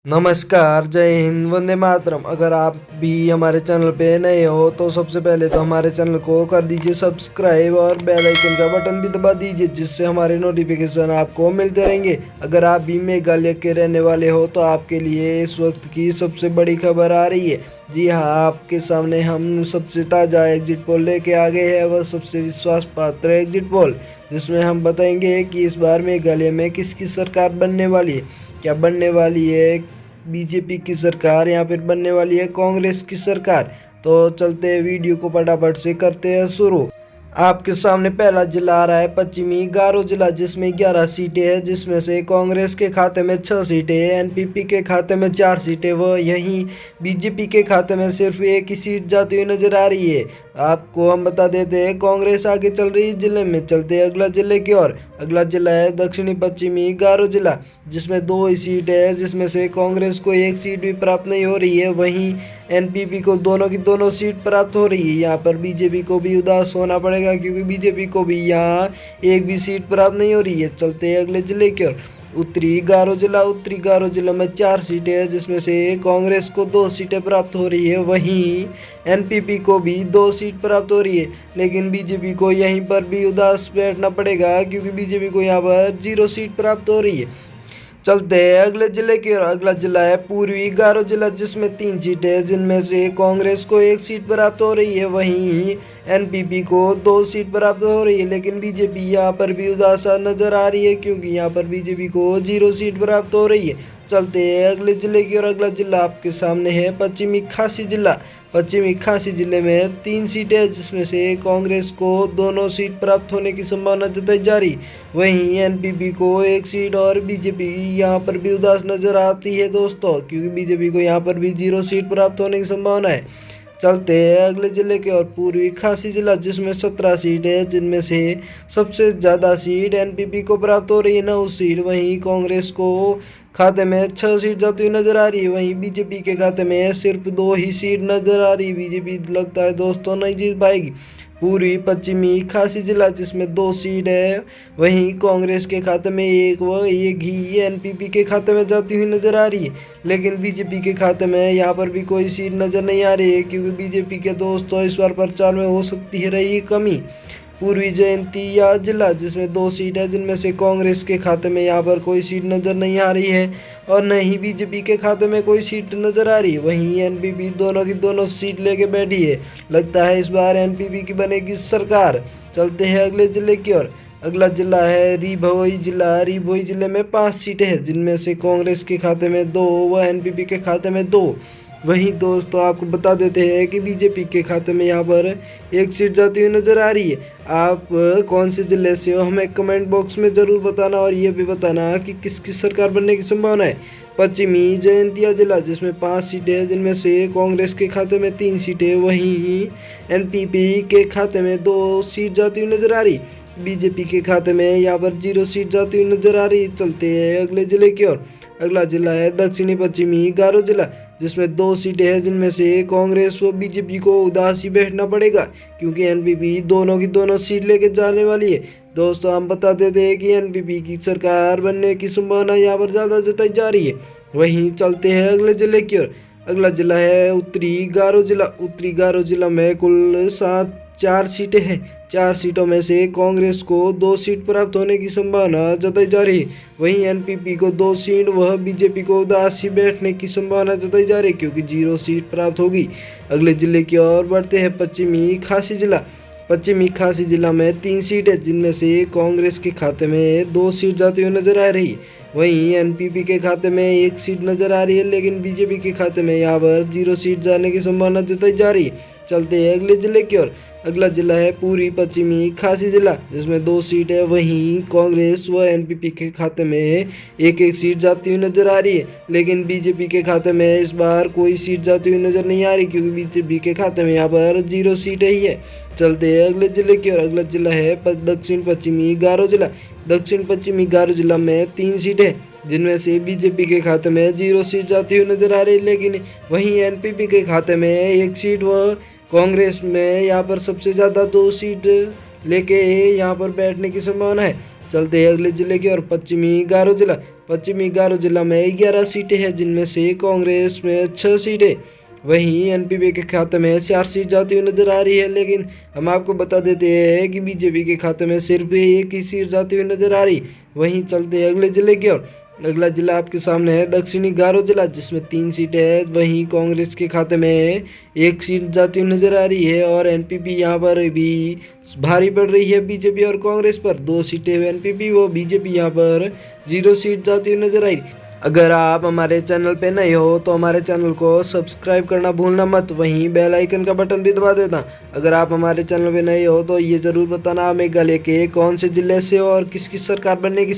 नमस्कार, जय हिंद, वंदे मातरम। अगर आप भी हमारे चैनल पे नए हो तो सबसे पहले तो हमारे चैनल को कर दीजिए सब्सक्राइब और बेल आइकन का बटन भी दबा दीजिए, जिससे हमारे नोटिफिकेशन आपको मिलते रहेंगे। अगर आप भी मेघालय के रहने वाले हो तो आपके लिए इस वक्त की सबसे बड़ी खबर आ रही है। जी हाँ, आपके सामने हम सबसे ताज़ा एग्जिट पोल लेके आ गए हैं, वह सबसे विश्वास पात्र एग्जिट पोल, जिसमें हम बताएंगे कि इस बार मेघालय में किसकी सरकार बनने वाली है। क्या बनने वाली है बीजेपी की सरकार या फिर बनने वाली है कांग्रेस की सरकार। तो चलते हैं, वीडियो को फटाफट से करते हैं शुरू। आपके सामने पहला जिला आ रहा है पश्चिमी गारो जिला, जिसमें 11 सीटें हैं, जिसमें से कांग्रेस के खाते में 6 सीटें हैं, एनपीपी के खाते में 4 सीटें, व यहीं बीजेपी के खाते में सिर्फ एक ही सीट जाती हुई नजर आ रही है। आपको हम बता देते हैं कांग्रेस आगे चल रही है जिले में। चलते हैं अगला जिले की ओर। अगला जिला है दक्षिणी पश्चिमी गारो जिला, जिसमें 2 ही सीट है, जिसमें से कांग्रेस को एक सीट भी प्राप्त नहीं हो रही है, वहीं एनपीपी को दोनों की दोनों सीट प्राप्त हो रही है। यहाँ पर बीजेपी को भी उदास होना पड़ेगा, क्योंकि बीजेपी को भी यहाँ एक भी सीट प्राप्त नहीं हो रही है। चलते हैं अगले जिले की ओर। उत्तरी गारो जिला। उत्तरी गारो जिला में 4 सीटें हैं, जिसमें से कांग्रेस को 2 सीटें प्राप्त हो रही है, वहीं एनपीपी को भी 2 सीट प्राप्त हो रही है। लेकिन बीजेपी को यहीं पर भी उदास बैठना पड़ेगा, क्योंकि बीजेपी को यहाँ पर 0 सीट प्राप्त हो रही है। चलते हैं अगले जिले की ओर। अगला जिला है पूर्वी गारो जिला, जिसमें 3 सीटें हैं, जिनमें से कांग्रेस को 1 सीट प्राप्त हो रही है, वहीं एनपीपी को 2 सीट प्राप्त हो रही है। लेकिन बीजेपी यहाँ पर भी उदास नजर आ रही है, क्योंकि यहाँ पर बीजेपी को 0 सीट प्राप्त हो रही है। चलते हैं अगले जिले की ओर। अगला जिला आपके सामने है पश्चिमी खासी जिला। पश्चिमी खासी जिले में 3 सीटें, जिसमें से कांग्रेस को दोनों सीट प्राप्त होने की संभावना जताई जा रही, वहीं एनपीपी को 1 सीट, और बीजेपी यहाँ पर भी उदास नजर आती है दोस्तों, क्योंकि बीजेपी को यहाँ पर भी 0 सीट प्राप्त होने की संभावना है। चलते हैं अगले जिले के और पूर्वी खासी जिला, जिसमें 17 सीट है, जिनमें से सबसे ज़्यादा सीट एनपीपी को प्राप्त हो रही है, 9 सीट। वहीं कांग्रेस को खाते में 6 सीट जाती हुई नजर आ रही है, वहीं बीजेपी के खाते में सिर्फ 2 ही सीट नजर आ रही है। बीजेपी लगता है दोस्तों नहीं जीत पाएगी। पूर्वी पश्चिमी खासी जिला, जिसमें 2 सीट है, वहीं कांग्रेस के खाते में एक ही एनपीपी के खाते में जाती हुई नजर आ रही है। लेकिन बीजेपी के खाते में यहाँ पर भी कोई सीट नजर नहीं आ रही है, क्योंकि बीजेपी के दोस्तों इस बार प्रचार में हो सकती है रही कमी। पूर्वी जयंतिया जिला, जिसमें 2 सीट है, जिनमें से कांग्रेस के खाते में यहाँ पर कोई सीट नजर नहीं आ रही है, और न ही बीजेपी के खाते में कोई सीट नजर आ रही है। वहीं एनपीपी दोनों की दोनों सीट लेके बैठी है। लगता है इस बार एनपीपी की बनेगी सरकार। चलते हैं अगले जिले की ओर। अगला जिला है री-भोई जिला। री-भोई जिले में 5 सीटें हैं, जिनमें से कांग्रेस के खाते में 2 व एनपीपी के खाते में 2। वहीं दोस्तों आपको बता देते हैं कि बीजेपी के खाते में यहाँ पर 1 सीट जाती हुई नजर आ रही है। आप कौन से जिले से हो हमें कमेंट बॉक्स में ज़रूर बताना, और ये भी बताना कि किसकी सरकार बनने की संभावना है। पश्चिमी जयंतिया जिला, जिसमें 5 सीटें हैं, जिनमें से कांग्रेस के खाते में 3 सीटें, वहीं एनपीपी के खाते में 2 सीट जाती हुई नजर आ रही। बीजेपी के खाते में यहाँ पर 0 सीट जाती हुई नजर आ रही। चलते हैं अगले जिले की ओर। अगला जिला है दक्षिणी पश्चिमी गारो जिला, जिसमें 2 सीटें हैं, जिनमें से कांग्रेस व बीजेपी को उदास ही बैठना पड़ेगा, क्योंकि एनपीपी दोनों की दोनों सीट लेके जाने वाली है। दोस्तों हम बता देते हैं कि एनपीपी की सरकार बनने की संभावना यहाँ पर ज़्यादा जताई जा रही है। वहीं चलते हैं अगले जिले की ओर। अगला जिला है उत्तरी गारो जिला। उत्तरी गारो जिला में कुल 4 सीटें हैं। 4 सीटों में से कांग्रेस को 2 सीट प्राप्त होने की संभावना जताई जा रही है, वहीं एनपीपी को 2 सीट, वह बीजेपी को उदास ही बैठने की संभावना जताई जा रही है, क्योंकि 0 सीट प्राप्त होगी। अगले जिले की ओर बढ़ते हैं पश्चिमी खासी जिला। पश्चिमी खासी जिला में 3 सीट है, जिनमें से कांग्रेस के खाते में 2 सीट जाती हुई नजर आ रही है, वहीं एनपीपी के खाते में 1 सीट नजर आ रही है। लेकिन बीजेपी के खाते में यहाँ पर 0 सीट जाने की संभावना जताई जा रही है। चलते हैं अगले जिले की ओर। अगला जिला है पूर्वी पश्चिमी खासी जिला, जिसमें 2 सीट है, वहीं कांग्रेस व एनपीपी के खाते में एक सीट जाती हुई नजर आ रही है। लेकिन बीजेपी के खाते में इस बार कोई सीट जाती हुई नजर नहीं आ रही, क्योंकि बीजेपी के खाते में यहाँ पर 0 सीटें ही है। चलते हैं अगले जिले की ओर। अगला जिला है दक्षिण पश्चिमी गारो जिला। दक्षिण पश्चिमी गारो जिला में 3 सीटें, जिनमें से बीजेपी के खाते में 0 सीट जाती हुई नजर आ रही है। लेकिन वहीं एनपीपी के खाते में 1 सीट, व कांग्रेस में यहाँ पर सबसे ज़्यादा 2 सीट लेके यहाँ पर बैठने की संभावना है। चलते हैं अगले जिले की ओर। पश्चिमी गारो जिला। पश्चिमी गारो जिला में 11 सीटें हैं, जिनमें से कांग्रेस में 6 सीटें। वहीं एनपीपी के खाते में 4 सीट जाती हुई नजर आ रही है, लेकिन हम आपको बता देते हैं कि बीजेपी के खाते में सिर्फ एक ही सीट जाती हुई नजर आ रही। वहीं चलते हैं अगले जिले की ओर। अगला जिला आपके सामने है दक्षिणी गारो जिला, जिसमें 3 सीटें हैं। वहीं कांग्रेस के खाते में 1 सीट जाती हुई नजर आ रही है और एनपीपी यहाँ पर भी भारी पड़ रही है बीजेपी और कांग्रेस पर। 2 सीटें एनपीपी व बीजेपी यहाँ पर 0 सीट जाती हुई नजर आई। अगर आप हमारे चैनल पे नए हो तो हमारे चैनल को सब्सक्राइब करना भूलना मत, वहीं बेल आइकन का बटन भी दबा देना। अगर आप हमारे चैनल पे नए हो तो ये ज़रूर बताना आप मेघालय के कौन से ज़िले से हो और किसकी सरकार बनने की